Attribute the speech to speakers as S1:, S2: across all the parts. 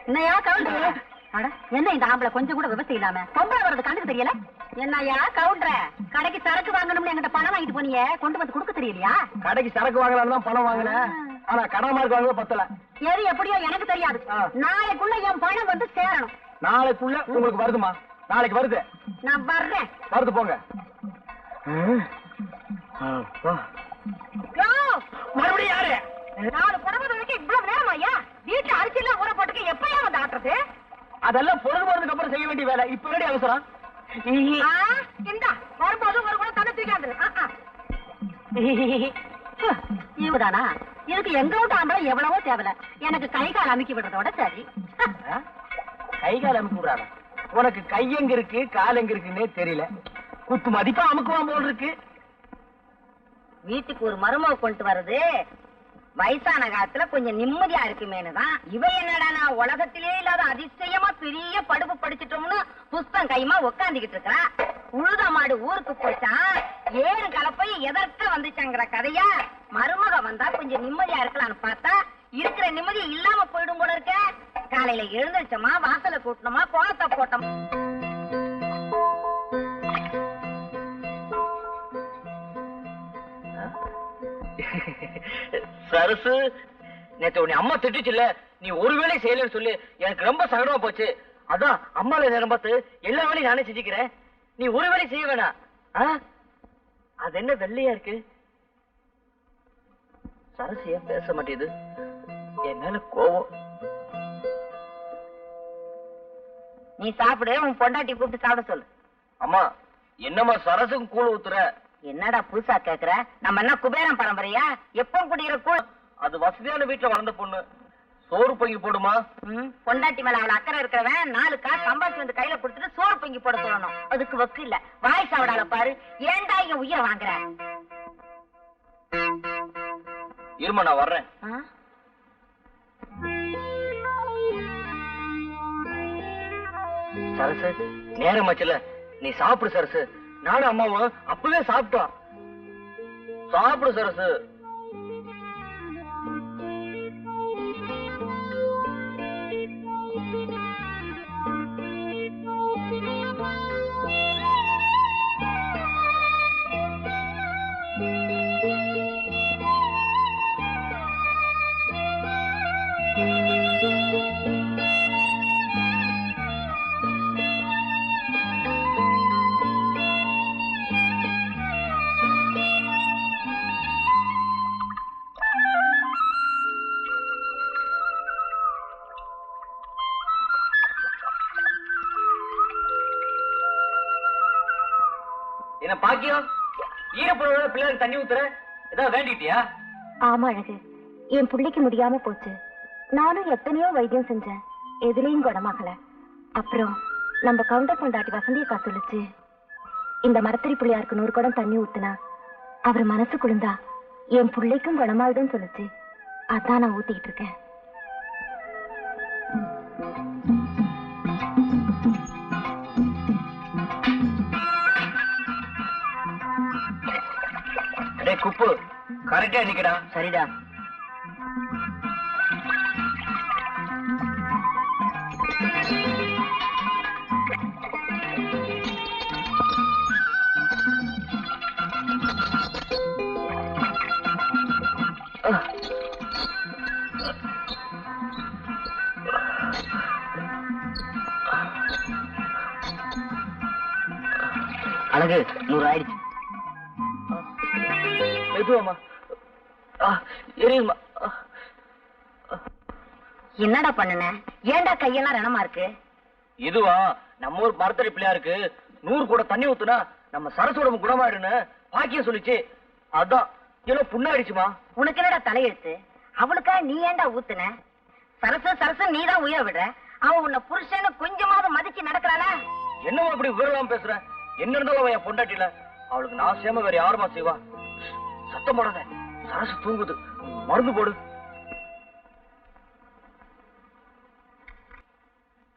S1: என்னையா கவுண்டர்? என்ன இந்த ஆம்பளை கொஞ்சம் கூட விவசாயம் இல்லாம பொம்பளை வர்றது கண்டுக்கு தெரியல? என்னையா கவுண்டர், கடைக்கு சரக்கு வாங்கணும்னு என்கிட்ட பணம் வாங்கிட்டு போனீங்க, கொண்டு வந்து கொடுக்க தெரியலையா?
S2: கடைக்கு சரக்கு வாங்கலாம் தான் பணம் வாங்கினேன். ஆனா கடமார்க்கு வாங்க பத்தல.
S1: எது எப்படியோ எனக்கு தெரியாது. நாளைக்குள்ள என் பணம் வந்து சேரணும்.
S2: நாளைக்குள்ள உங்களுக்கு வருதுமா? நாளைக்கு வருது.
S1: நான் வர்றேன்.
S2: வருது போங்க. மறுபடியும் யாரு?
S1: 4 புடவை வரைக்கும் இவ்வளவு நேரம் ஐயா? வீட்டுல அரிசி எல்லாம் ஊற போட்டுக்க எப்பயா வந்து ஆட்டுறது?
S2: அதெல்லாம் பொழுது போறதுக்கு அப்புறம் செய்ய வேண்டிய வேலை. இப்ப ரெடி அவசரம்.
S1: இந்தா வரும்போது ஒரு கூட தண்ணி தூக்காது. இவதானா? இதுக்கு எங்க விட்டு ஆம்பளை எவ்வளவோ தேவையில்ல. எனக்கு கை கால் அமுக்கி விடுறதோட சரி.
S2: கை கால் அமுக்கி விடுறாங்க? உனக்கு கை எங்க இருக்கு கால் எங்க இருக்குன்னே தெரியல. குத்து மதிப்பா அமுக்குவான் போல் இருக்கு.
S1: வீட்டுக்கு ஒரு மருமக கொண்டு வர்றது வயசான காலத்துல கொஞ்சம் நிம்மதியா இருக்குமேனுதான். இவ என்னடா உலகத்திலே இல்லாத அதிசயமா பெரிய படுப்பு படிச்சிட்டோம்னு புஸ்தம் கைமா உக்காந்துகிட்டு இருக்கா. உழுத மாடு ஊருக்கு போச்சா, ஏறு கலப்பை எதற்க வந்துச்சாங்கிற கதையா. மருமக வந்தா கொஞ்சம் நிம்மதியா இருக்கலாம்னு பார்த்தா இருக்கிற நிம்மதி இல்லாம போயிடும் போல இருக்க. காலையில எழுந்திருச்சோமா, வாசலை கூட்டணுமா, கோலத்தை போட்டோமா.
S2: சரசு, நேத்து உன்னை அம்மா திட்டுச்சுல்ல, நீ ஒரு வேலை செய்யலன்னு சொல்லி எனக்கு ரொம்ப சங்கடமா போச்சு. அதான் அம்மால நேரம் பார்த்து எல்லா வேலையும் நானே செஞ்சுக்கிறேன். நீ ஒரு வேலை செய்ய வேணாம். அது என்ன வெள்ளையா இருக்கு? சரசு ஏன் பேச மாட்டேது? என் மேல கோவம்.
S1: நீ சாப்பிடு, உன் பொண்டாட்டி கூப்பிட்டு சாப்பிட சொல்லு.
S2: அம்மா, என்னம்மா சரசுக்கும் கூழ் ஊத்துற?
S1: என்னடா புதுசா கேக்குற? நம்ம என்ன குபேரம் பரம்பரையா? எப்ப குடிக்கிற கூழ்?
S2: அது வசதியான வீட்டுல வளர்ந்த பொண்ணு. சோறு பொங்கி போடுமா?
S1: பொண்டாட்டி மேல அவளை அக்கறை இருக்கிறவன் 4 காசு சம்பாதிச்சு வந்து கையில கொடுத்துட்டு சோறு பொங்கி போட சொல்லணும். அதுக்கு வக்கு இல்ல. வாய் சாவடால பாரு. ஏன்டா இங்க உயிரை வாங்குற?
S2: இருமா, நான் வர்றேன். சரசு, நேரம் ஆச்சுல, நீ சாப்பிடு சரசு. நானும் அம்மாவும் அப்பவே சாப்பிட்டோம். சாப்பிடு சரசு. என்ன பாக்கியம், ஈரப்பொருளோட பிள்ளைக்கு தண்ணி ஊத்துற? ஏதாவது வேண்டிட்டியா?
S3: ஆமா அழகு, என் பிள்ளைக்கு முடியாம போச்சு. நானும் எத்தனையோ வைத்தியம் செஞ்சேன், எதுலயும் குணமாகல. அப்புறம் நம்ம கவுண்டர் கொண்டாட்டி வசந்தியக்கா சொல்லுச்சு, இந்த மரத்தடி பிள்ளையாருக்கு 100 குடம் தண்ணி ஊத்துனா அவர் மனசு குளிர்ந்தா என் பிள்ளைக்கும் குணமாயிடும் சொல்லுச்சு. அதான் நான் ஊத்திக்கிட்டு இருக்கேன்.
S2: குப்பு கரெக்டா நிக்கடா. சரிடா. அழகு 100 ஆயிடுச்சு.
S1: என்னடா பண்ணுன? ஏன்டா கையெல்லாம் ரணமா இருக்கு?
S2: இதுவா, நம்ம ஊர் மரத்தடி பிள்ளையாருக்கு 100 குடம் தண்ணி ஊத்துனா நம்ம சரசோட குணமாயிடுன்னு பாக்கியம் சொல்லிச்சு. அதான் ஏதோ புண்ணாயிடுச்சுமா.
S1: உனக்கு என்னடா தலையெழுத்து? அவளுக்கா நீ ஏன்டா ஊத்துன? சரசு சரசு நீதான் உயிரை விடுற. அவன் உன்னை புருஷன்னு கொஞ்சமாவது மதிச்சு நடக்கிறானா?
S2: என்னவோ அப்படி விவரம் பேசுற? என்ன இருந்தாலும் அவன் என் பொண்டாட்டில. அவளுக்கு நான் சேம வேற யாருமா செய்வா? சத்தம் போடாத, சரசு தூங்குது. மருந்து போடு.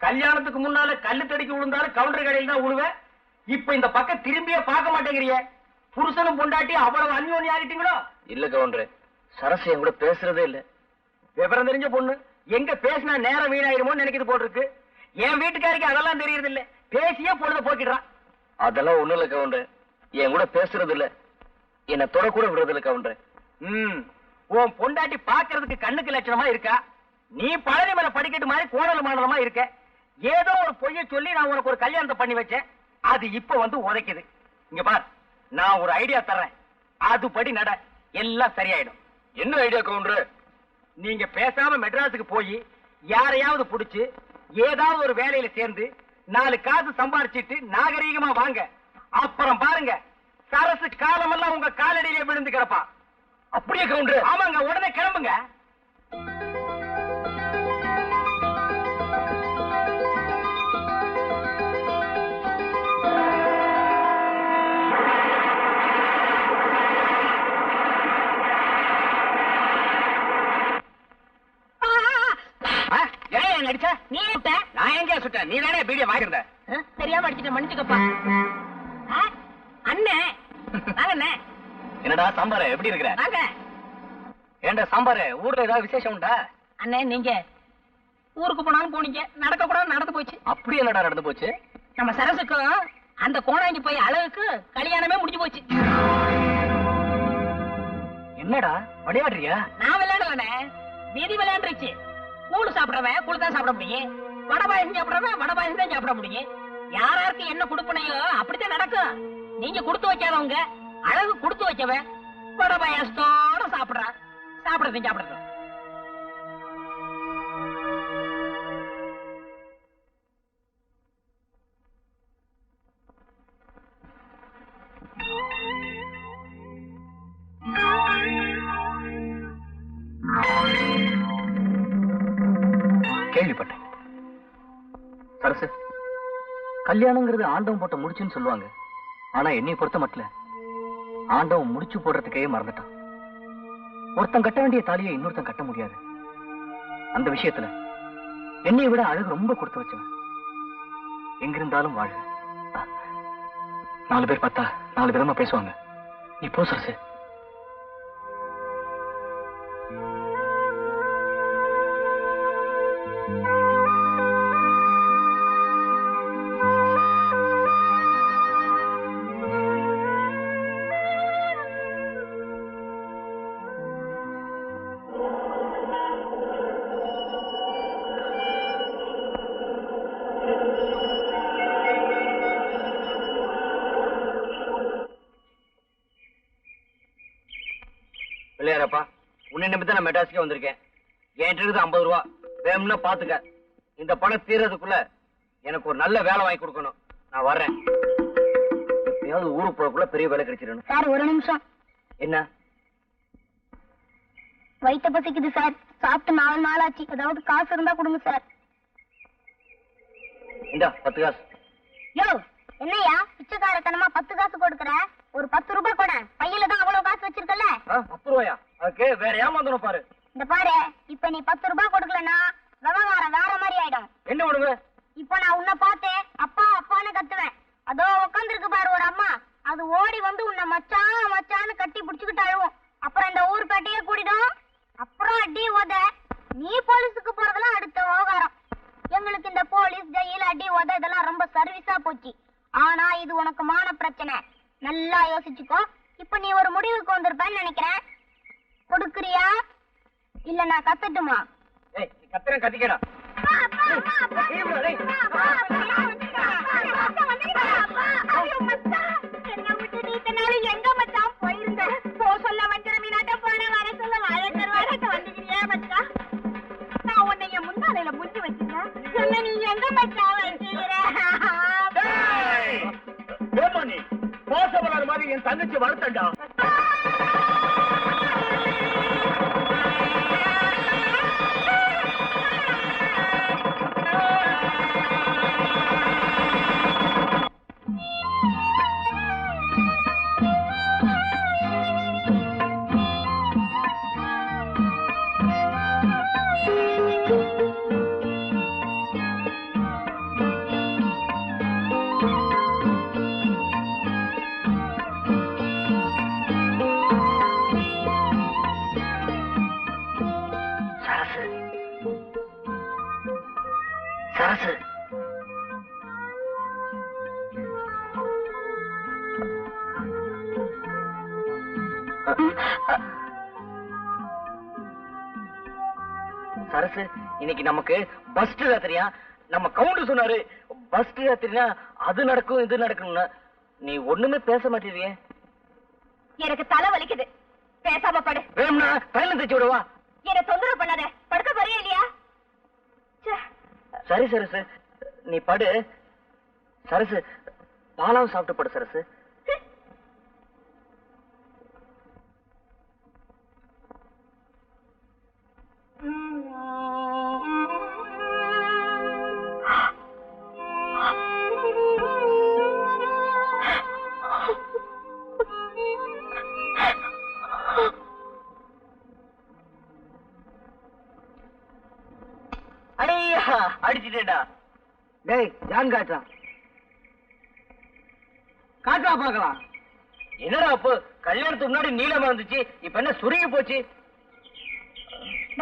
S2: கல்யாணத்துக்கு முன்னால கல்லு தடிக்கு விழுந்தாலும் கவுண்டர் கடையில் தான் விழுவேன். இப்ப இந்த பக்கம் திரும்பியே பார்க்க மாட்டேங்கிறிய. புருஷனும் பொண்டாட்டி அவ்வளவு அந்யோன்யம் ஆகிட்டீங்களோ? இல்ல கவுண்டர், சரசு என் கூட பேசுறதே இல்ல. விவரம் தெரிஞ்ச பொண்ணு, எங்க பேசினா நேரம் வீணாயிருமோன்னு நினைக்கிறது போட்டிருக்கு. என் வீட்டுக்காரிக்கு அதெல்லாம் தெரியறது இல்ல, பேசியே பொழுத போக்கிடுறான். அதெல்லாம் ஒண்ணு இல்ல கவுண்டர், என் கூட பேசுறது இல்ல, என்ன தொட கூட விடுறது இல்ல கவுண்டர். உன் பொண்டாட்டி பாக்குறதுக்கு கண்ணுக்கு லட்சணமா இருக்கா, நீ பழனி மேல படிக்கட்டு மாதிரி கோணல் மாடலமா இருக்க. ஏதோ ஒரு பொய்ய சொல்லி நான் உனக்கு ஒரு கல்யாணத்தை பண்ணி வச்சேன், அது இப்ப வந்து உதைக்குது. இங்க பார், நான் ஒரு ஐடியா தர்றேன், அதுபடி நட, எல்லாம் சரியாயிடும். என்ன ஐடியா கவுண்டர்? நீங்க பேசாம மெட்ராஸுக்கு போய் யாரையாவது புடிச்சு ஏதாவது ஒரு வேலையில சேர்ந்து 4 காசு சம்பாரிச்சிட்டு நாகரீகமா வாங்க. அப்புறம் பாருங்க, சரசு காலமெல்லாம் உங்க காலடியிலே விழுந்து கிடப்பா. அப்படியே கவுண்டர்? ஆமாங்க, உடனே கிளம்புங்க. நடிச்சா நீ நான் எங்க சுட்டேன்? நீ தானே பீடிய வாங்கிருந்த.
S1: தெரியாம அடிச்சுட்ட, மன்னிச்சுக்கப்பா. அண்ணே வாங்கண்ணே.
S2: என்னடா சாம்பார், எப்படி இருக்கிற?
S1: வாங்க.
S2: ஏண்டா சாம்பார், ஊர்ல ஏதாவது விசேஷம் உண்டா?
S1: அண்ணே, நீங்க ஊருக்கு போனாலும் போனீங்க, நடக்க கூட நடந்து போச்சு.
S2: அப்படி என்னடா நடந்து போச்சு?
S1: நம்ம சரசுக்கும் அந்த கோணாங்கி போய் அழகுக்கு கல்யாணமே முடிஞ்சு போச்சு.
S2: என்னடா விளையாடுறியா?
S1: நான் விளையாடலண்ணே, வீதி விளையாண்டுருச்சு. கூழு சாப்பிடுறவன் கூழு தான் சாப்பிட முடியும், வடை பாயசம் சாப்பிடுறவன் வடை பாயசம் தான் சாப்பிட முடியும். யாராருக்கு என்ன கொடுப்பனையோ அப்படித்தான் நடக்கும். நீங்க கொடுத்து வைக்காதவங்க, அழகு கொடுத்து வைக்கவன் வடை பாயசத்தோட சாப்பிடுறான். சாப்பிடுறதையும் சாப்பிடுறோம்.
S2: கேள்விப்பட்டேன் சரசு, கல்யாணங்கிறது ஆண்டவன் போட்ட முடிச்சுன்னு சொல்லுவாங்க. ஆனா என்னை பொறுத்த மட்டும் ஆண்டவன் முடிச்சு போடுறதுக்கே மறந்துட்டான். ஒருத்தன் கட்ட வேண்டிய தாலியை இன்னொருத்தன் கட்ட முடியாது. அந்த விஷயத்துல என்னை விட அழகு ரொம்ப கொடுத்து வச்சவன். எங்கிருந்தாலும் வாழ 4 பேர் பார்த்தா 4 விதமா பேசுவாங்க. நீ போ சரசு. பிள்ளையாரப்பா, உன்னை நம்பித்தான் நான் மெட்ராஸுக்கே வந்திருக்கேன். என்கிட்ட இருக்குது 50 ரூபா, வேணும்னா பாத்துக்க. இந்த பணம் தீர்றதுக்குள்ள எனக்கு ஒரு நல்ல வேலை வாங்கி கொடுக்கணும். நான் வர்றேன். எப்பயாவது ஊருக்கு போறதுக்குள்ள பெரிய வேலை கிடைச்சிடணும்.
S3: சார், ஒரு நிமிஷம்.
S2: என்ன?
S3: வயிற்ற பசிக்குது சார், சாப்பிட்டு 4 நாள் ஆச்சு. ஏதாவது காசு இருந்தா கொடுங்க சார்.
S2: இந்தா 10 காசு.
S3: யோ, என்னையா பிச்சைக்காரத்தனமா 10 காசு கொடுக்கற? ஒரு 10 ரூபாய் கூட. பையில தான் அவ்வளவு காசு வச்சிருக்கல.
S2: 10 ரூபாயா? அதுக்கு வேற ஏமாந்தணும் பாரு.
S3: இந்த பாரு, இப்ப நீ 10 ரூபாய் கொடுக்கலன்னா விவகாரம் வேற மாதிரி ஆயிடும்.
S2: என்ன பண்ணுங்க?
S3: இப்ப நான் உன்னை பார்த்தேன், அப்பா அப்பான்னு கத்துவேன். அதோ உட்காந்துருக்கு பாரு ஒரு அம்மா, அது ஓடி வந்து உன்னை மச்சான் மச்சான்னு கட்டி பிடிச்சுக்கிட்டு அழுவும். அப்புறம் இந்த ஊர் பேட்டையே கூடிடும். அப்புறம் அடி உத. நீ போலீஸுக்கு போறதெல்லாம் அடுத்த விவகாரம். எங்களுக்கு இந்த போலீஸ், ஜெயில், அடி உத இதெல்லாம் ரொம்ப சர்வீஸா போச்சு. ஆனா இது உனக்கு மான பிரச்சனை. நல்லா யோசிச்சுக்கோ. இப்ப நீ ஒரு முடிவுக்கு வந்திருப்பேன்னு நினைக்கிறேன். கொடுக்குறியா இல்ல நான் கத்தட்டுமா?
S2: ஏய், நீ கத்துறேன், கத்திக்கடா.
S3: எங்க மச்சான் போயிருந்த? போ சொல்ல வஞ்சர மீனாட்ட போன, வர சொல்ல வாழக்கருவாட வந்துக்கிறியா மச்சான்? நான் உன்னைய முந்தாலையில முஞ்சி வச்சிருக்கேன். என்ன நீ எங்க மச்சான் வச்சுக்கிற?
S2: நீ மோசமான மாதிரி என் தங்கச்சி வளர்த்தண்டா. சரசு, இன்னைக்கு நமக்கு பஸ் ராத்திரியா? நம்ம கவுண்டர் சொன்னாரு பஸ் ராத்திரினா அது நடக்கும் இது நடக்கும்னு. நீ ஒண்ணுமே பேச மாட்டேறியே.
S3: எனக்கு தலை வலிக்குது, பேசாம படு.
S2: வேணும்னா தைலம் தைச்சு விடவா?
S3: என்ன தொந்தரவு பண்ணாத, படுக்க போறியா இல்லையா?
S2: சரி சரசு, நீ படு. சரசு, பாலாவும் சாப்பிட்டு படு சரசு. அடிச்சுட்டேடா.
S4: டேய் ஜான் காட்டா காட்டா பாக்கலாம்.
S2: என்னடா அப்போ கல்யாணத்துக்கு முன்னாடி நீளமா இருந்துச்சு, இப்ப என்ன சுருங்கி போச்சு?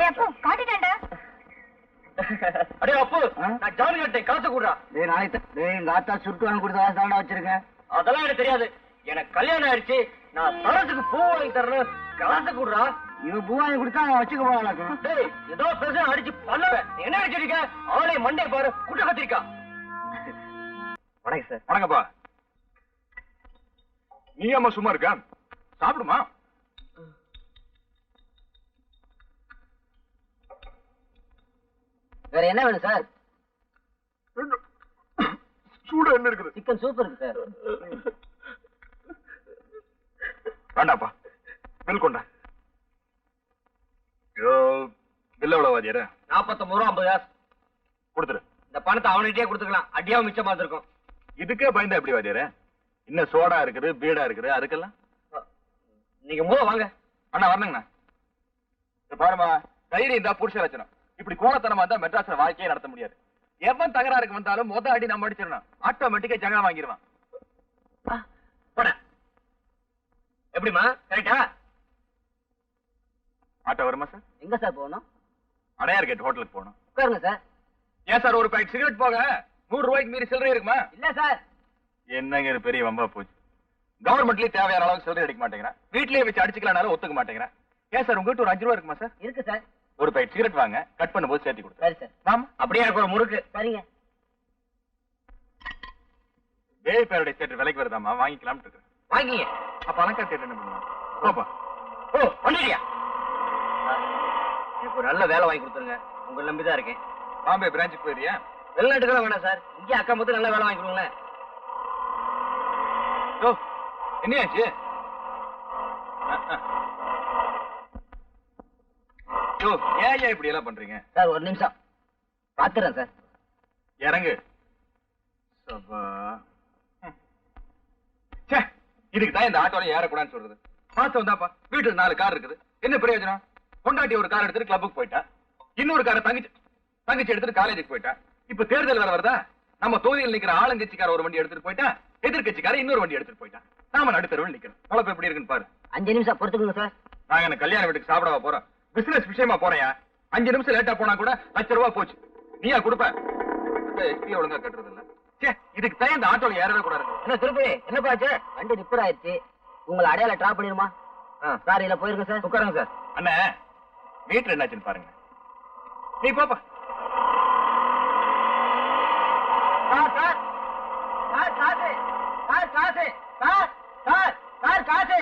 S3: அப்போ காட்டிட்டேன்டா.
S2: அடே அப்போ நான் ஜான் கட்டை காசு கூடா.
S4: டேய் நாளைக்கு டேய் எங்க ஆத்தா சுருட்டு வாங்கி கொடுத்த காசு தாண்டா வச்சிருக்கேன்.
S2: அதெல்லாம் எனக்கு தெரியாது. எனக்கு கல்யாணம் ஆயிடுச்சு, நான் சரசுக்கு பூ வாங்கி தரணும், காசு கூடுறா.
S4: இவன் பூ வாங்கி கொடுத்தா நான் வச்சுக்க போகலாம்.
S2: டேய் ஏதோ பேச அடிச்சு பண்ணுவேன். என்ன அடிச்சிருக்க? அவளே மண்டே பாரு, குட்ட கத்திரிக்கா. வணக்கம் சார்.
S5: வணக்கம்ப்பா. நீ அம்மா சும்மா இருக்க? சாப்பிடுமா?
S2: வேற என்ன வேணும் சார்?
S5: சூடா என்ன இருக்குது?
S2: சிக்கன் சூப் இருக்கு சார்.
S5: வேண்டாப்பா, பில் கொண்டா. பில் எவ்வளவு வாதியாரு?
S2: 49 ரூபா 50 காசு
S5: கொடுத்துரு.
S2: இந்த பணத்தை அவனுகிட்டே கொடுத்துக்கலாம், அடியாவும் மிச்சமா இருக்கும்.
S5: இதுக்கே பயந்தா எப்படி வாதியாரு? இன்னும் சோடா இருக்குது, பீடா இருக்குது, அதுக்கெல்லாம்
S2: நீங்க மூவ வாங்க.
S5: அண்ணா வரணுங்கண்ணா. பாருமா, தைரியம் தான் புருஷ லட்சணம். இப்படி கோலத்தனமா இருந்தா மெட்ராஸ்ல வாழ்க்கையே நடத்த முடியாது. எவன் தகராறுக்கு வந்தாலும் மொத அடி நம்ம அடிச்சிடணும், ஆட்டோமேட்டிக்கா ஜகா வாங்கிடுவான்.
S2: போட எப்படிமா? கரெக்டா?
S5: ஆட்டோ வருமா சார்?
S2: எங்க சார் போகணும்?
S5: அடையார் கேட் ஹோட்டலுக்கு போகணும்.
S2: உட்காருங்க சார்.
S5: ஏன் சார் ஒரு பேக்கெட் சிகரெட் போக 100 ரூபாய்க்கு மீறி சில்லறை இருக்குமா?
S2: இல்ல சார்.
S5: என்னங்க இது பெரிய வம்பா போச்சு. கவர்மெண்ட்லயே தேவையான அளவுக்கு சில்லறை அடிக்க மாட்டேங்கிறேன், வீட்லயே வச்சு அடிச்சுக்கலாம்னாலும் ஒத்துக்க மாட்டேங்கிறேன். ஏன் சார் உங்ககிட்ட ஒரு 5 ரூபா இருக்குமா சார்?
S2: இருக்கு சார்.
S5: ஒரு பேக்கெட் சிகரெட் வாங்க, கட் பண்ணும்போது சேர்த்து கொடுத்து.
S2: சரி சார்.
S5: ஆமா,
S2: அப்படியே எனக்கு ஒரு முறுக்கு. சரிங்க.
S5: பேய் பேருடைய தேட்டர் விலைக்கு வருதாமா, வாங்கிக்கலாம்னு இருக்கு.
S2: வாங்கிங்க.
S5: அப்ப அணக்கா தேட்டர் என்ன பண்ணுவாங்க? பாப்பா.
S2: ஓ வந்துட்டியா? எனக்கு ஒரு நல்ல வேலை வாங்கி கொடுத்துருங்க, உங்களை நம்பிதான் இருக்கேன்.
S5: பாம்பே பிரான்ச்சுக்கு போயிரியா?
S2: வெளிநாட்டுக்கெல்லாம் வேணாம் சார், இங்கே அக்கா மொத்தம் நல்ல வேலை வாங்கி கொடுங்களேன்.
S5: ஓ என்னையாச்சு? ஏன் இப்படி எல்லாம் பண்றீங்க
S2: சார்? ஒரு நிமிஷம் பாத்துறேன் சார்.
S5: இறங்கு. இதுக்கு தான் இந்த ஆட்டோல ஏறக்கூடாதுன்னு சொல்றது. மாசம் வந்தாப்பா, வீட்டுல 4 கார் இருக்குது, என்ன பிரயோஜனம்? பொண்டாட்டி ஒரு கார் எடுத்துட்டு கிளப்புக்கு போயிட்டா, இன்னொரு காரை தங்கச்சி எடுத்துட்டு காலேஜுக்கு போயிட்டா. இப்ப தேர்தல் வேற வருதா, நம்ம தொகுதியில் நிக்கிற ஆளுங்கட்சிக்கார ஒரு வண்டி எடுத்துட்டு போயிட்டா, எதிர்கட்சிக்கார இன்னொரு வண்டி எடுத்துட்டு போயிட்டா. நாம நடுத்தருவில் நிக்கிறோம். பொழப்பு எப்படி இருக்குன்னு பாரு.
S2: 5 நிமிஷம் பொறுத்துக்குங்க சார்.
S5: நாங்க என்ன கல்யாண வீட்டுக்கு சாப்பிடவா போறோம்? பிசினஸ் விஷயமா போறேயா? 5 நிமிஷம் லேட்டா போனா கூட ₹1,00,000 போச்சு. நீயா கொடுப்ப? எஸ்பி ஒழுங்கா கட்டுறது இல்ல. இதுக்கு தான் இந்த ஆட்டோல ஏறவே கூடாது.
S2: என்ன திருப்பி என்ன பாச்சு? வண்டி ரிப்பேர் ஆயிடுச்சு, உங்களை அடையாள டிராப் பண்ணிடுமா? சார் இதுல போயிருங்க சார். உட்காருங்க சார்.
S5: அண்ணா வீட்டுல என்னாச்சுன்னு பாருங்க. நீ பாப்பா.
S2: சார் சார் சார் காசு சார் காசு சார் சார் சார் காசு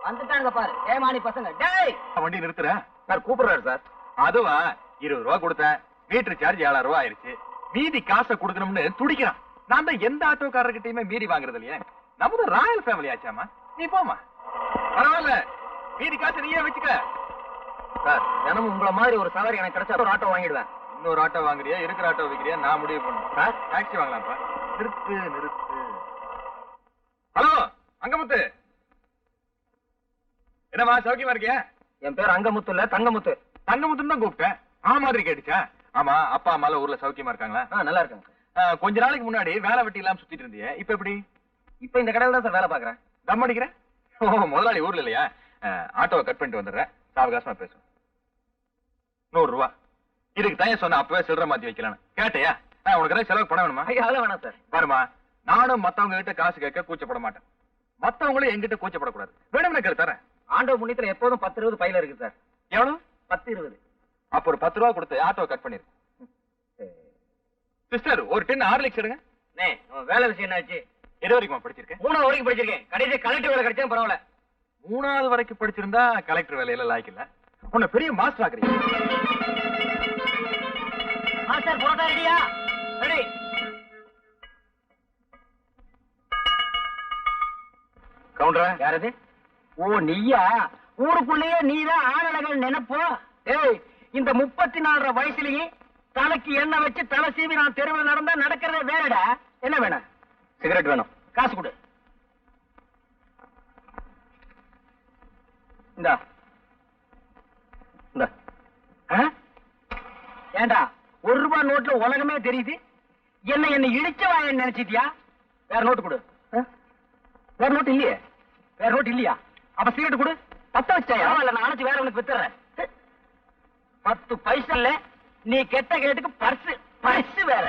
S2: வந்துட்டாங்க பாரு ஏமானி பசங்க. டேய்
S5: வண்டி நிறுத்துற
S2: சார் கூப்பிடுறாரு சார்.
S5: அதுவா 20 ரூபா கொடுத்தேன், மீட்டர் சார்ஜ் 7,000 ரூபா ஆயிருச்சு. மீதி காசை கொடுக்கணும்னு துடிக்கிறான். நான் தான் எந்த ஆட்டோக்காரர்கிட்டயுமே மீறி வாங்குறது இல்லையே. நமது ராயல் ஃபேமிலி ஆச்சாமா. நீ போமா, பரவாயில்ல, மீதி காசை நீயே வச்சுக்க.
S2: சார் தினமும் உங்களை மாதிரி ஒரு சவாரி எனக்கு கிடைச்சா ஒரு ஆட்டோ வாங்கிடுவேன்.
S5: இன்னொரு ஆட்டோ வாங்குறியா, இருக்கிற ஆட்டோ வைக்கிறியா, நான் முடிவு பண்ணுவேன்.
S2: சார்
S5: டாக்ஸி வாங்கலாம்ப்பா. நிறுத்து. ஹலோ அங்கமுத்து, என்னமா சௌக்கியமா இருக்கியா?
S2: என் பேர் அங்கமுத்து இல்ல தங்கமுத்து.
S5: தங்கமுத்துன்னு தான் கூப்பிட்டேன். மாதிரி கேட்டுச்சா? ஆமா, அப்பா அம்மா ஊர்ல சௌக்கியமா இருக்காங்களா?
S2: நல்லா இருக்காங்க.
S5: கொஞ்ச நாளைக்கு முன்னாடி வேலை வெட்டி இல்லாம சுத்திட்டு இருந்தியே, இப்ப எப்படி?
S2: இப்ப இந்த கடையில தான் சார் வேலை பாக்குறேன்.
S5: தம் அடிக்கிறேன். ஓ முதலாளி ஊர்ல இல்லையா? ஆட்டோவை கட் பண்ணிட்டு வந்துடுறேன், சாவகாசமா பேசுவோம். 100 ரூபா இதுக்கு தான் சொன்ன, அப்பவே சில்லறை மாத்தி வைக்கலான்னு. கேட்டையா? உனக்கு ஏதாவது செலவு பண்ண வேணுமா?
S2: அதெல்லாம் வேணாம் சார்.
S5: பாருமா, நானும் மத்தவங்க கிட்ட காசு கேட்க கூச்சப்பட மாட்டேன், மத்தவங்களும் என்கிட்ட கூச்சப்படக்கூடாது. வேணும்னு கேட்டு தரேன்.
S2: ஆண்டவ புண்ணியத்துல எப்போதும் 10-20 பையில இருக்கு சார்.
S5: எவ்வளவு?
S2: 10-20.
S5: அப்ப ஒரு 10 ரூபா கொடுத்து ஆட்டோ கட் பண்ணிரு. சிஸ்டர் ஒரு 10 ஹார்லிக்ஸ் எடுங்க.
S2: வேலை விஷயம் என்னாச்சு?
S5: எது வரைக்கும் படிச்சிருக்கேன்?
S2: 3வது வரைக்கும் படிச்சிருக்கேன். கடைசி கலெக்டர் வேலை கிடைச்சா பரவாயில்ல.
S5: 3வது வரைக்கும் படிச்சிருந்தா கலெக்டர் வேலையில லாய்க்கு இல்ல. உன்னை பெரிய மாஸ்டர் ஆக்குறீங்க.
S2: மாஸ்டர் போட்டா ரெடியா? ரெடி.
S5: கவுண்டரா?
S2: யாரது? ஓ நீயா? ஊருக்குள்ளேயே நீதான் ஆனழகன் நினைப்போ? ஏய், இந்த 34 வயசுலயே தலைக்கு எண்ணெய் வச்சு தலை சீவி நான் தெருவில் நடந்தா நடக்கிறதே வேறடா. என்ன வேணும்?
S5: சிகரெட் வேணும்.
S2: காசு கொடு. இந்தா.
S5: இந்த
S2: ஏண்டா 1 ரூபாய் நோட்ல உலகமே தெரியுது. என்ன இழிச்ச வாயன்னு நினைச்சிட்டியா? வேற நோட்டு கொடு. வேற நோட்டு இல்லையே. வேற நோட்டு இல்லையா? அப்ப சிகரெட் கொடு. 10 வச்சாயா? இல்ல நான் அணைச்சு வேற உனக்கு வித்துறேன். 10 பைசா இல்ல. நீ கெட்ட கேட்டுக்கு பர்ஸ் வேற.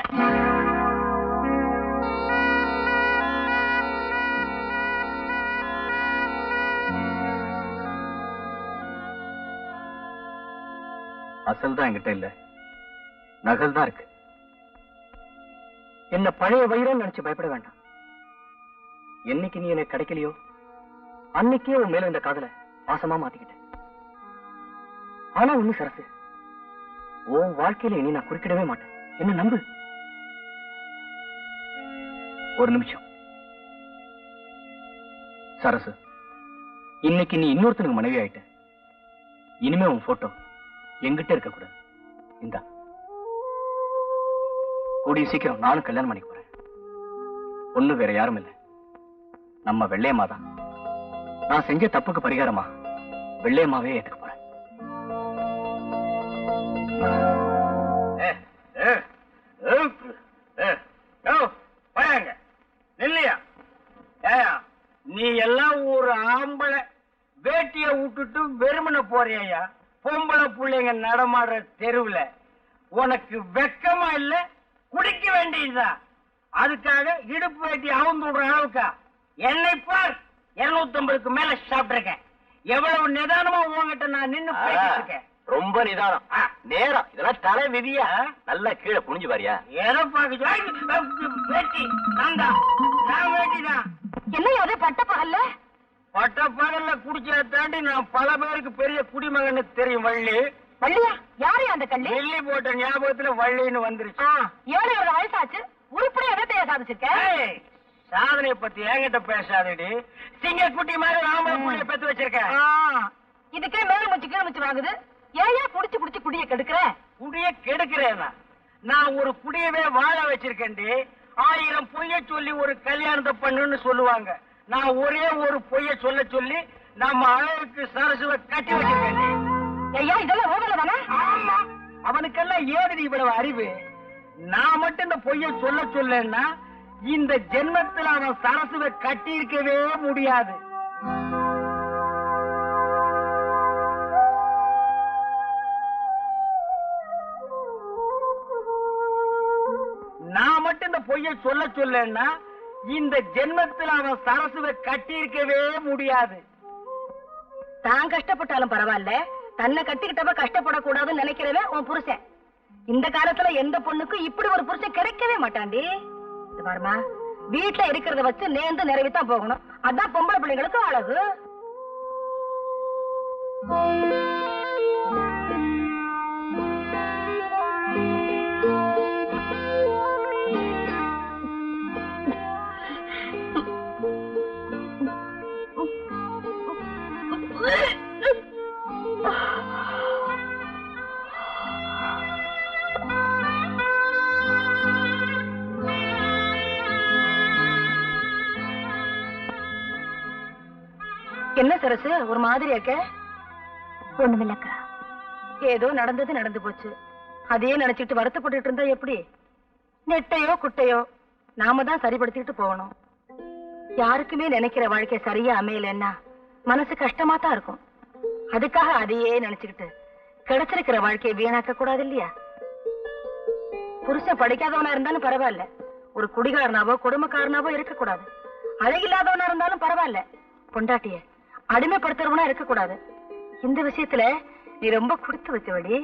S5: அசல் தான் என்கிட்ட இல்ல, நகல் தான் இருக்கு.
S2: என்ன பழைய வயிறு நினைச்சு பயப்பட வேண்டாம். என்னைக்கு நீ எனக்கு கிடைக்கலையோ அன்னைக்கே உன் மேல இந்த காதல பாசமா மாத்திக்கிட்டேன். ஆனா ஒண்ணு சரசு, உன் வாழ்க்கையில இனி நான் குறுக்கிடவே மாட்டேன். என்ன நம்பு. ஒரு நிமிஷம் சரசு, இன்னைக்கு நீ இன்னொருத்தனுக்கு மனைவி ஆயிட்ட. இனிமே உன் போட்டோ எங்கிட்ட இருக்க கூடாது. இந்தா, கூடிய சீக்கிரம் நானும் கல்யாணம் பண்ணிக்க போறேன். ஒண்ணு வேற யாரும் இல்ல, நம்ம வெள்ளையம்மா தான். நான் செஞ்ச தப்புக்கு பரிகாரமா வெள்ளையம்மாவே ஏத்துக்க போறேன். நீ எல்லாம் ஒரு ஆம்பளை வேட்டிய விட்டுட்டு வெறுமனை போறியா? பொம்பளை பிள்ளைங்க நடமாடுற தெருவுல உனக்கு வெக்கமா இல்ல? குடிக்க வேண்டியதுதான். அதுக்காக இடுப்பு வேட்டி அவுந்து விடுற அளவுக்கா? என்னை பார், 250க்கு மேல சாப்பிட்டிருக்கேன். எவ்வளவு நிதானமா உங்ககிட்ட நான் நின்னு பேசிட்டு இருக்கேன்.
S6: ரொம்ப நிதானம், நேரம். இதெல்லாம் தலை விதியா? நல்லா கீழே குனிஞ்சு பாரியா?
S2: எதை பாக்க வேட்டி? நான் வேட்டிதான்.
S3: என்ன அது பட்ட பகல்ல?
S2: பட்ட பகல்ல குடிச்சா தாண்டி நான் பல பேருக்கு பெரிய குடிமகன்னு தெரியும். வள்ளி
S3: வள்ளியா? யாரு அந்த கள்ளி?
S2: வெள்ளி போட்ட ஞாபகத்துல வள்ளின்னு வந்துருச்சு.
S3: 7 வயசாச்சு, உருப்படி எதத்தைய சாதிச்சிருக்க?
S2: சாதனைய பத்தி என்கிட்ட பேசாதடி. சிங்க குட்டி மாதிரி ராம புள்ளிய பெத்து வச்சிருக்கேன்.
S3: இதுக்கே மேல முச்சு கீழ் முச்சு வாங்குது. ஏயா புடிச்சு புடிச்சு குடிய கெடுக்கிற?
S2: குடிய கெடுக்கிறேனா? நான் ஒரு குடியவே வாழ வச்சிருக்கேன்டி. 1000 பொய்ய சொல்லி ஒரு கல்யாணத்தை பண்ணுன்னு சொல்லுவாங்க. நான் ஒரே ஒரு பொய்ய சொல்லி நம்ம அழகுக்கு சரசுவ கட்டி வச்சிருக்கேன்டி.
S3: ஐயா, இதெல்லாம் ஓடல தானே?
S2: ஆமா, அவனுக்கெல்லாம் ஏதுடி இவ்வளவு அறிவு? நான் மட்டும் இந்த பொய்ய சொல்லன்னா இந்த ஜென்மத்தில் அவன் சரசுவை கட்டி இருக்கவே முடியாது. நான் மட்டும் இந்த பொய்ய சொல்லன்னா இந்த ஜென்மத்தில் அவன் சரசுவை கட்டி இருக்கவே முடியாது.
S3: தான் கஷ்டப்பட்டாலும் பரவாயில்ல, தன்னை கட்டிக்கிட்டப்ப கஷ்டப்படக்கூடாதுன்னு நினைக்கிறவன் உன் புருஷன். இந்த காலத்துல எந்த பொண்ணுக்கும் இப்படி ஒரு புருஷன் கிடைக்கவே மாட்டாண்டி. பாருமா, வீட்டுல இருக்கிறத வச்சு நேர்ந்து நிறைவேத்தான் போகணும். அதான் பொம்பளை பிள்ளைங்களுக்கு அழகு. என்ன சரசு, ஒரு மாதிரி இருக்க?
S7: ஒண்ணுமில்லக்கா.
S3: ஏதோ நடந்தது நடந்து போச்சு. அதையே நினைச்சிட்டு வருத்தப்பட்டு இருந்தா எப்படி? நெட்டையோ குட்டையோ நாம தான் சரிப்படுத்திட்டு போகணும். யாருக்குமே நினைக்கிற வாழ்க்கை சரியா அமையலன்னா மனசு கஷ்டமா தான் இருக்கும். அதுக்காக அதையே நினைச்சுக்கிட்டு கிடைச்சிருக்கிற வாழ்க்கையை வீணாக்க கூடாது இல்லையா? புருஷன் படிக்காதவனா இருந்தாலும் பரவாயில்ல, ஒரு குடிகாரனாவோ குடும்பக்காரனாவோ இருக்க கூடாது. அழகில்லாதவனா இருந்தாலும் பரவாயில்ல, பொண்டாட்டிய
S1: அடிமைப்படுத்துறவனா இருக்க கூடாது. இந்த விஷயத்துல நீ ரொம்ப கொடுத்து வச்சவடி.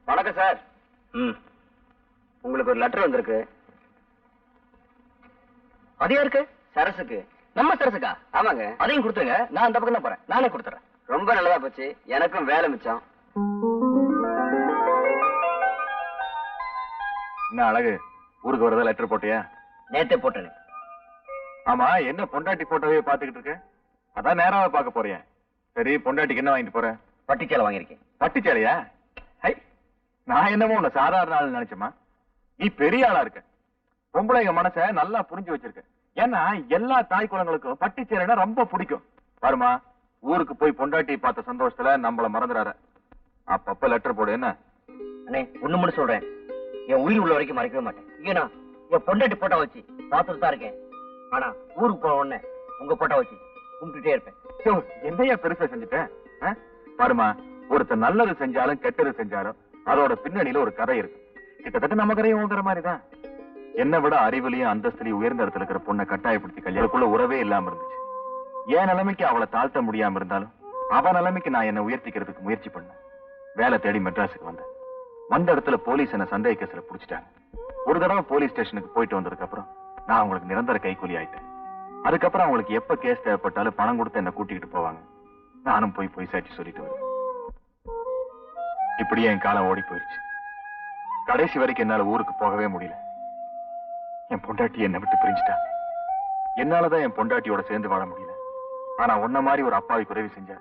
S2: வணக்கம் சார். உங்களுக்கு ஒரு லெட்டர் வந்திருக்கு. அது யாருக்கு? சரசுக்கு. நம்ம சரசுக்கா? ஆமாங்க. அதையும் கொடுத்துருங்க. நான் அந்த பக்கம் தான் போறேன். நானே கொடுத்துறேன். ரொம்ப நல்லதா போச்சு. எனக்கும் வேலை மிச்சம்.
S5: என்ன அழகு, ஊருக்கு வரதா லெட்டர் போட்டியா?
S2: நேத்தே போட்டேன்.
S5: ஆமா, என்ன பொண்டாட்டி போட்டோவே பாத்துக்கிட்டு இருக்க? அதான் நேராவே பார்க்க போறேன். சரி, பொண்டாட்டிக்கு என்ன வாங்கிட்டு போற?
S2: பட்டுச்சேலை வாங்கியிருக்கேன்.
S5: பட்டுச்சேலையா? ஹை, நான் என்னமோ உன்னை சாதாரண ஆள் நினைச்சேமா. நீ பெரிய ஆளா இருக்க. பொம்பளைங்க மனச நல்லா புரிஞ்சு வச்சிருக்க. ஏன்னா எல்லா தாய் குலங்களுக்கும் பட்டுச்சேலைனா ரொம்ப பிடிக்கும். பாருமா, ஊருக்கு போய் பொண்டாட்டி பார்த்த சந்தோஷத்துல நம்மள மறந்துடாத. அப்பப்ப லெட்டர் போடு. என்ன
S2: அண்ணே, ஒண்ணு மட்டும் சொல்றேன். என் உயிர் உள்ள வரைக்கும் மறைக்கவே மாட்டேன். ஏன்னா என் பொண்டாட்டி போட்டோ வச்சு பார்த்துட்டு தான் இருக்கேன். ஆனா ஊருக்கு போன உடனே உங்க போட்டோ வச்சு கும்பிட்டுட்டே இருப்பேன்.
S5: என்னையா பெருசா செஞ்சுட்டேன்? பாருமா, ஒருத்தர் நல்லது செஞ்சாலும் கெட்டது செஞ்சாலும் அதோட பின்னணியில ஒரு கதை இருக்கு. கிட்டத்தட்ட நம்ம கதையும் ஓங்குற மாதிரிதான். என்னை விட அறிவிலையும் அந்தஸ்திலையும் உயர்ந்த இடத்துல இருக்கிற பொண்ணை கட்டாயப்படுத்தி கல்யாணக்குள்ள உறவே இல்லாம இருந்துச்சு. என் நிலைமைக்கு அவளை தாழ்த்த முடியாம இருந்தாலும் அவ நிலைமைக்கு நான் என்ன உயர்த்திக்கிறதுக்கு முயற்சி பண்ணேன். வேலை தேடி மெட்ராஸுக்கு வந்தேன். வந்த இடத்துல போலீஸ் என்ன சந்தேக கேஸ்ல புடிச்சிட்டாங்க. ஒரு தடவை போலீஸ் ஸ்டேஷனுக்கு போயிட்டு வந்ததுக்கு அப்புறம் நான் அவங்களுக்கு நிரந்தர கைக்கூலி ஆயிட்டேன். அதுக்கப்புறம் அவங்களுக்கு எப்ப கேஸ் தேவைப்பட்டாலும் பணம் கொடுத்து என்ன கூட்டிக்கிட்டு போவாங்க. நானும் போய் சாட்சி சொல்லிட்டு வருவேன். இப்படியே என் காலம் ஓடி போயிடுச்சு. கடைசி வரைக்கும் என்னால ஊருக்கு போகவே முடியல. என் பொண்டாட்டி என்னை விட்டு பிரிஞ்சுட்டா. என்னாலதான் என் பொண்டாட்டியோட சேர்ந்து வாழ முடியல. ஆனா உன்ன மாதிரி ஒரு அப்பாவுக்கு உதவி செஞ்ச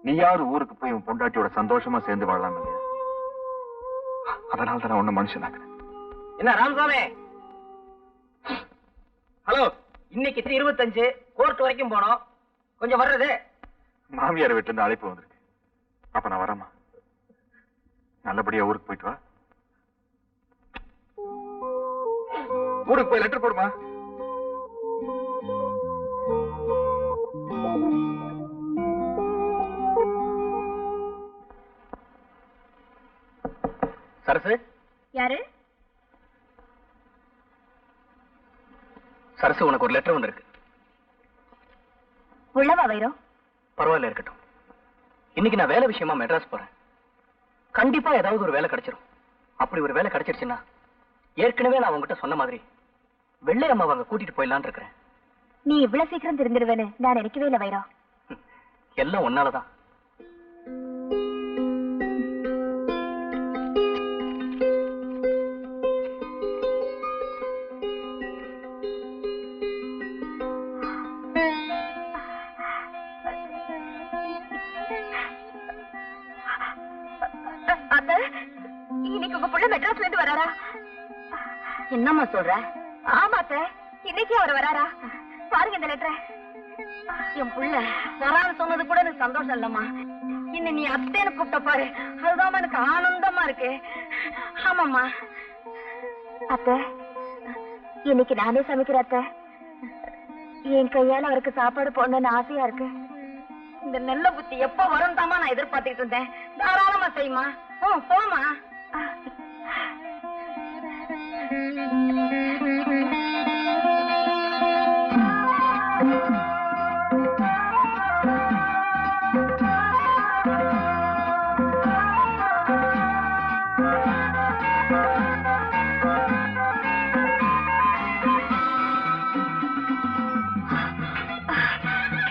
S5: நீயாவது ஊருக்கு போய் உன் பொண்டாட்டியோட சந்தோஷமா சேர்ந்து வாழலாம் இல்லையா? அதனால தான் உன்ன மனுஷனாக்குறேன்.
S2: என்ன ராமசாமி? ஹலோ, இன்னைக்கு 25 கோர்ட் வரைக்கும் போனோம். கொஞ்சம் வர்றது.
S5: மாமியார் வீட்டுல இருந்து அழைப்பு வந்திருக்கு. அப்ப நான் வரமா? நல்லபடியா ஊருக்கு போயிட்டு வா. ஊருக்கு போய் லெட்டர் போடுமா?
S2: சரசு?
S3: யாரு?
S2: சரசு, உனக்கு ஒரு லெட்டர் வந்திருக்கு.
S3: உள்ளவா வைரம்?
S2: பரவாயில்ல, இருக்கட்டும். இன்னைக்கு நான் வேலை விஷயமா மெட்ராஸ் போறேன். கண்டிப்பா ஏதாவது ஒரு வேலை கிடைச்சிரும். அப்படி ஒரு வேலை கிடைச்சிருச்சுன்னா ஏற்கனவே நான் உங்ககிட்ட சொன்ன மாதிரி வெள்ளை அம்மா அவங்க கூட்டிட்டு போயிடலான்னு இருக்கிறேன்.
S3: நீ இவ்வளவு சீக்கிரம் திருந்துடுவேன்னு நான் நினைக்கவே இல்லை வைரம்.
S2: எல்லாம் ஒன்னாலதான்.
S3: இன்னைக்கு உங்க புள்ள மெட்ராஸ்ல இருந்து வராரா?
S1: என்னம்மா சொல்ற?
S3: ஆமா அத்தை, இன்னைக்கு அவர் வராரா? பாருங்க இந்த லெட்டரை.
S1: என் புள்ள வரான்னு சொன்னது கூட எனக்கு சந்தோஷம் இல்லம்மா. இன்னும் நீ அத்தைன்னு கூப்பிட்ட பாரு, அதுதான் எனக்கு ஆனந்தமா இருக்கு. ஆமாம்மா.
S3: அத்தை, இன்னைக்கு நானே சமைக்கிறேன் அத்தை. என் கையால அவருக்கு சாப்பாடு போடணும்னு ஆசையா இருக்கு.
S1: இந்த நல்ல புத்தி எப்ப வரும் தாமா நான் எதிர்பார்த்துக்கிட்டு இருந்தேன். தாராளமா செய்யுமா. போமா.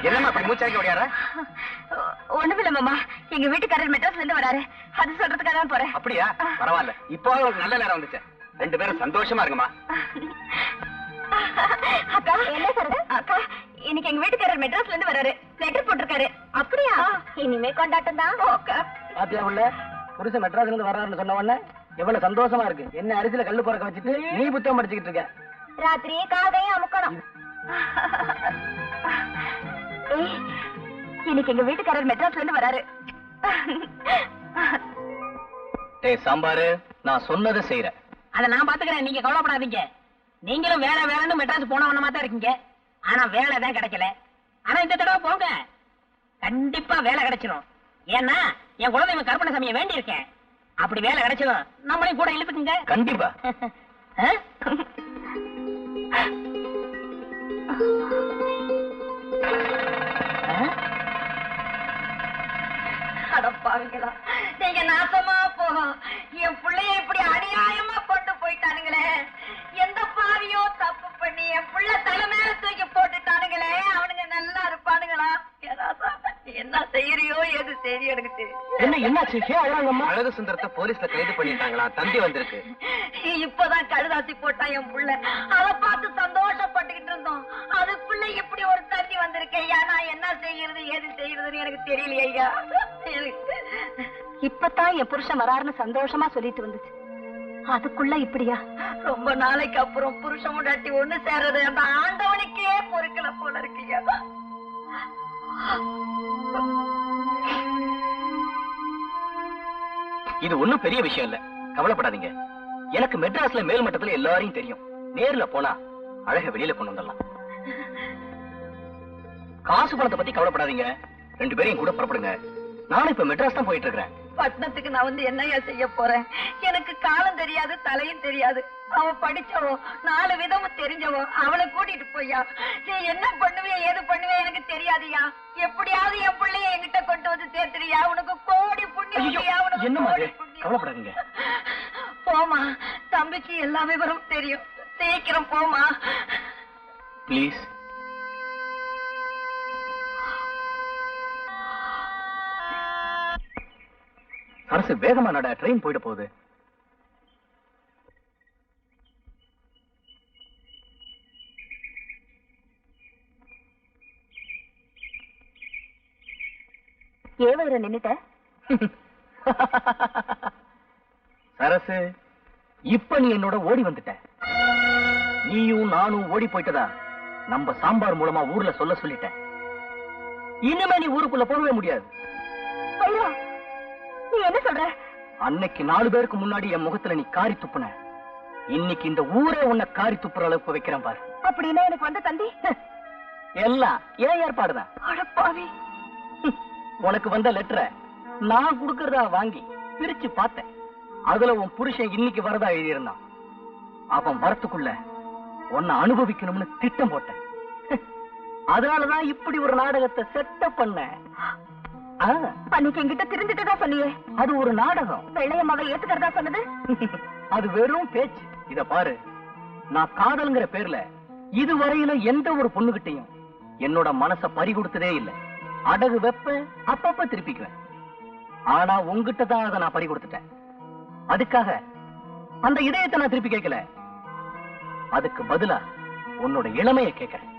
S2: என்னம்மா அப்படி மூச்சாக்கி ஓடியார?
S3: ஒண்ணுமில்ல மாமா, எங்க வீட்டுக்காரர் மெட்ராஸ்ல இருந்து வராரு. அது சொல்றதுக்காக தான் போறேன்.
S2: அப்படியா? பரவாயில்ல, இப்போ உங்களுக்கு நல்ல நேரம் வந்துச்சு. ரெண்டு பேரும் சந்தோஷமா இருக்குமா?
S3: அக்கா, என்ன சொல்றது? அக்கா, இன்னைக்கு எங்க வீட்டுக்காரர் மெட்ராஸ்ல இருந்து வராரு. லெட்டர் போட்டிருக்காரு. அப்படியா? இனிமே கொண்டாட்டம் தான்.
S2: பாத்தியா உள்ள புருஷன் மெட்ராஸ்ல இருந்து வர்றாருன்னு சொன்ன உடனே எவ்வளவு சந்தோஷமா இருக்கு. என்ன அரிசியில கல்லு பொறக்க வச்சுட்டு நீ புத்தகம் படிச்சுக்கிட்டு இருக்க.
S3: ராத்திரி காதையும் அமுக்கணும். இன்னைக்கு எங்க வீட்டுக்காரர் மெட்ராஸ்ல இருந்து வராரு.
S6: டேய் சாம்பாரு, நான் சொன்னதை செய்யறேன்.
S2: அத நான் பாத்துக்கிறேன், நீங்க கவலைப்படாதீங்க. நீங்களும் வேலை வேலைன்னு மெட்ராஸ் போனவனமா தான் இருக்கீங்க. ஆனா வேலை தான் கிடைக்கல. ஆனா இந்த தடவை போங்க, கண்டிப்பா வேலை கிடைச்சிடும். ஏன்னா என் குலதெய்வம் கருப்பணசாமியை வேண்டி இருக்கேன். அப்படி வேலை கிடைச்சிடும், நம்மளையும் கூட இழுத்துக்குங்க.
S6: கண்டிப்பா.
S1: அடப்பாவிங்களா, நீங்க நாசமா போகும். என் பிள்ளைய இப்படி அநியாயமா கொண்டு போயிட்டானுங்களே. எந்த பாவியோ தப்பு பண்ணி என் பிள்ளை தலை மேல தூக்கி போட்டுட்டானுங்களே. அவனுங்க நல்லா இருப்பானுங்களா? என்ன செய்யறியோ எது செய்யறியோ எனக்கு தெரியும்.
S6: என்னாச்சு? அழகு சுந்தரத்தை போலீஸ்ல கைது பண்ணிட்டாங்களா? தந்தி வந்திருக்கு.
S1: இப்பதான் கழுதாசி போட்டான் என் புள்ள. அதை பார்த்து சந்தோஷப்பட்டுக்கிட்டு இருந்தோம். அதுக்குள்ள இப்படி ஒரு தந்தி வந்திருக்கேன். நான் என்ன செய்யறது எது செய்யறதுன்னு எனக்கு தெரியலையே ஐயா.
S3: இப்பதான் என் புருஷன் வராருன்னு சந்தோஷமா சொல்லிட்டு வந்துச்சு. அதுக்குள்ள இப்படியா?
S1: ரொம்ப நாளைக்கு அப்புறம் புருஷன் முன்னாடி ஒண்ணு சேர்றது அந்த ஆண்டவனுக்கே பொறுக்கல போல இருக்கீங்க.
S6: இது ஒண்ணும் பெரிய விஷயம் இல்ல, கவலைப்படாதீங்க. எனக்கு மெட்ராஸ்ல மேல் மட்டத்துல எல்லாரையும் தெரியும். நேர்ல போனா அழக வெளியில கொண்டு வந்துடலாம். காசு பணத்தை பத்தி கவலைப்படாதீங்க. 2 பேரையும் கூட புறப்படுங்க. நானும் இப்ப மெட்ராஸ் தான் போயிட்டு இருக்கிறேன்.
S1: பட்டணத்துக்கு நான் வந்து என்னையா செய்ய போறேன்? எனக்கு காலம் தெரியாது, தலையும் தெரியாது. அவ படிச்சவோ, 4 விதமும் தெரிஞ்சவோ. அவளை கூட்டிட்டு போய்யா. நீ என்ன பண்ணுவிய ஏது பண்ணுவிய எனக்கு தெரியாதியா. எப்படியாவது என் பிள்ளைய என்கிட்ட கொண்டு வந்து சேர்த்துறியா? உனக்கு கோடி புண்ணியம்.
S6: என்ன மாதிரி? கவலைப்படாதீங்க.
S1: போமா, தம்பிக்கு எல்லா விவரம் தெரியும். சீக்கிரம் போமா
S6: ப்ளீஸ். அரசு வேகமா நட, ட்ரெயின் போயிட போகுது.
S3: ஏவர நின்னுட்ட
S6: சரசு, இப்ப நீ என்னோட ஓடி வந்துட்ட. நீயும் நானும் ஓடி போயிட்டதா நம்ம சாம்பார் மூலமா ஊர்ல சொல்லிட்டேன். இனிமே நீ ஊருக்குள்ள போகவே முடியாது.
S3: நீ என்ன சொல்ற?
S6: அன்னைக்கு 4 பேருக்கு முன்னாடி என் முகத்துல நீ காரி துப்புன. இன்னைக்கு இந்த ஊரே உன்னை காரி துப்புற அளவுக்கு வைக்கிறேன் பாரு.
S3: அப்படின்னா எனக்கு வந்த தந்தி
S6: எல்லாம் ஏன் ஏற்பாடுதான்.
S3: அடப்பாவி,
S6: உனக்கு வந்த லெட்டரை நான் குடுக்கறதா வாங்கி பிரிச்சு பார்த்தேன். அதுல உன் புருஷன் இன்னைக்கு வரதா எழுதியிருந்தான். அவன் வரத்துக்குள்ள உன்னை அனுபவிக்கணும்னு திட்டம் போட்டேன். அதனாலதான் இப்படி ஒரு நாடகத்தை செட்டப் பண்ண.
S3: அன்னைக்கு என்கிட்ட திருந்துட்டுதான் சொன்னியே,
S6: அது ஒரு நாடகம்.
S3: வெள்ளையம்மாவை ஏத்துக்கிறதா சொன்னது
S6: அது வெறும் பேச்சு. இத பாரு, நான் காதல்ங்கிற பேர்ல இதுவரையில எந்த ஒரு பொண்ணுகிட்டையும் என்னோட மனச பறி கொடுத்ததே இல்லை. அடகு வெப்ப அப்பப்ப திருப்பிக்குவேன். ஆனா உங்ககிட்ட தான் அதை நான் பறி கொடுத்துட்டேன். அதுக்காக அந்த இதயத்தை நான் திருப்பி கேட்கல. அதுக்கு பதிலா உன்னோட இளமையை கேட்கிறேன்.